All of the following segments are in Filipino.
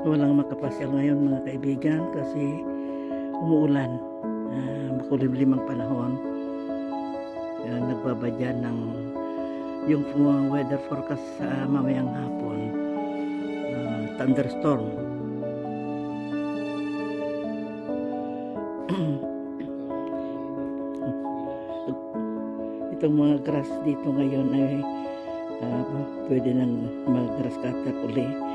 Walang makapasyal ngayon mga kaibigan kasi umuulan, makulimlim ang panahon. Nagbabadya ng yung weather forecast sa mamayang hapon, thunderstorm. Itong mga grass dito ngayon ay pwede nang mag-grass cutter uli.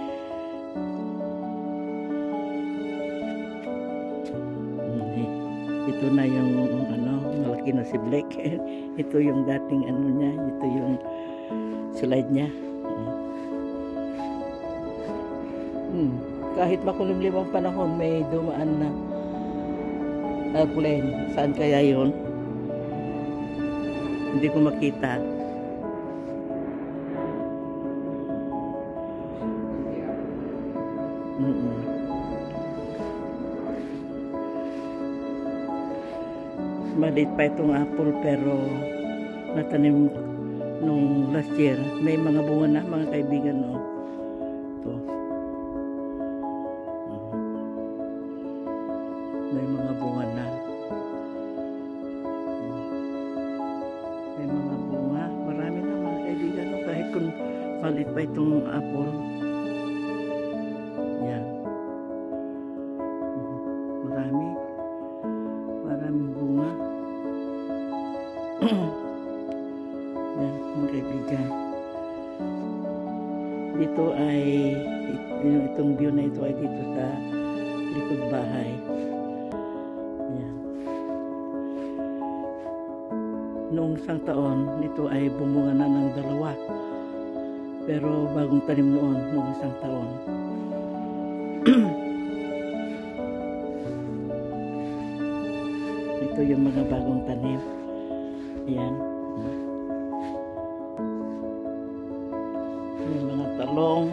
Ito na yung malaki na si Blake. Ito yung dating niya, ito yung slide niya. Kahit makulimlim ang panahon, may dumaan na airplane. Saan kaya yun? Hindi ko makita. Maliit pa itong apple pero natanim nung last year. May mga bunga na mga kaibigan, no? Ito. May mga bunga na. May mga bunga. Marami na mga kaibigan, no? Kahit kung maliit pa itong apple. Yan. Maraming bunga. Yan mga kaibigan. Dito ay itong view na ito ay dito sa likod bahay. Yan. Noong isang taon ito ay bumunga na ng 2, pero bagong tanim noon noong isang taon. Ito yung mga bagong tanim. Ayan. Yung mga talong.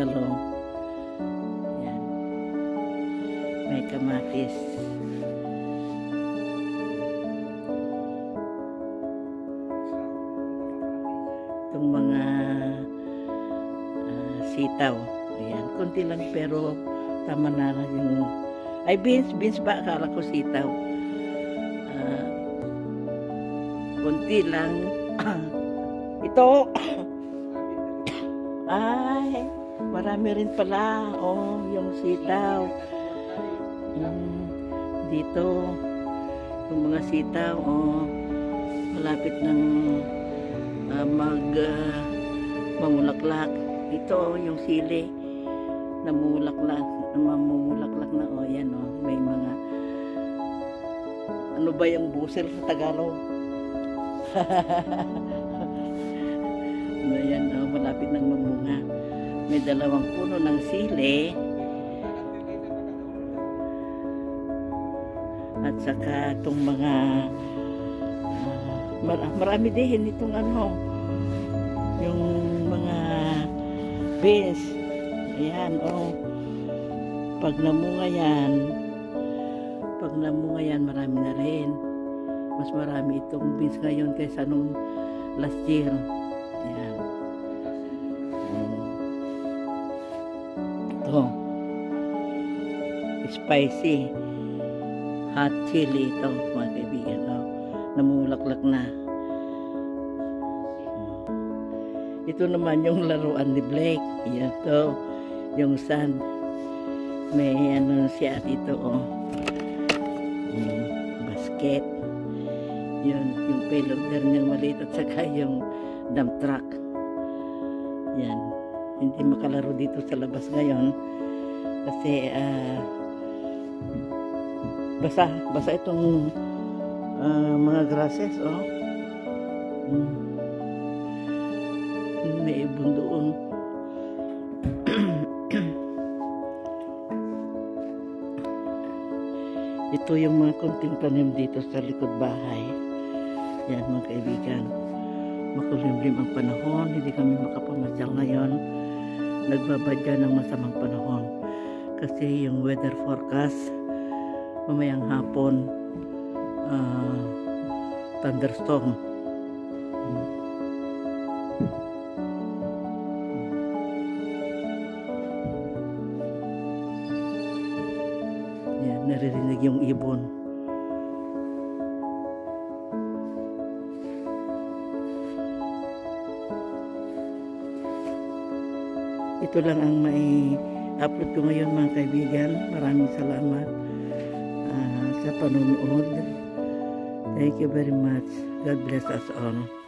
Talong. Ayan. May kamatis. Itong mga sitaw. Ayan. Kunti lang pero tama na yung ay beans ba? Akala ko sitaw. Kunti lang. Ito. Ay, marami rin pala. Oh, yung sitaw. Dito. Yung mga sitaw. Oh, malapit ng mamulaklak. Ito, yung sili. Namulaklak na, o yan, o may mga ano ba yung busel sa Tagalog? Ayan, o, malapit ng mamunga. May 2 puno ng sili at saka itong mga marami din itong yung mga beans. Ayan, o, pag namunga yan, marami na rin. Mas marami itong beans ngayon kaysa nung last year. Ayan. Ito. Spicy. Hot chili ito, mga kaibigan. Namulaklak na. Ito naman yung laruan ni Blake. Ayan, ito. Yung sand. May siya dito, oh. Basket. Yun, yung payloader niyang maliit at saka yung dump truck. Yan. Hindi makalaro dito sa labas ngayon kasi basa itong mga grasses, oh. May ibon doon. Ito yung mga kunting tanim dito sa likod bahay. Yan mga kaibigan. Makulimlim ang panahon. Hindi kami makapamasyal ngayon. Nagbabadya ng masamang panahon. Kasi yung weather forecast mamayang hapon thunderstorm. Yan, naririnig yung ibon. Ito lang ang upload ko ngayon mga kaibigan. Maraming salamat sa panonood. Thank you very much. God bless us all.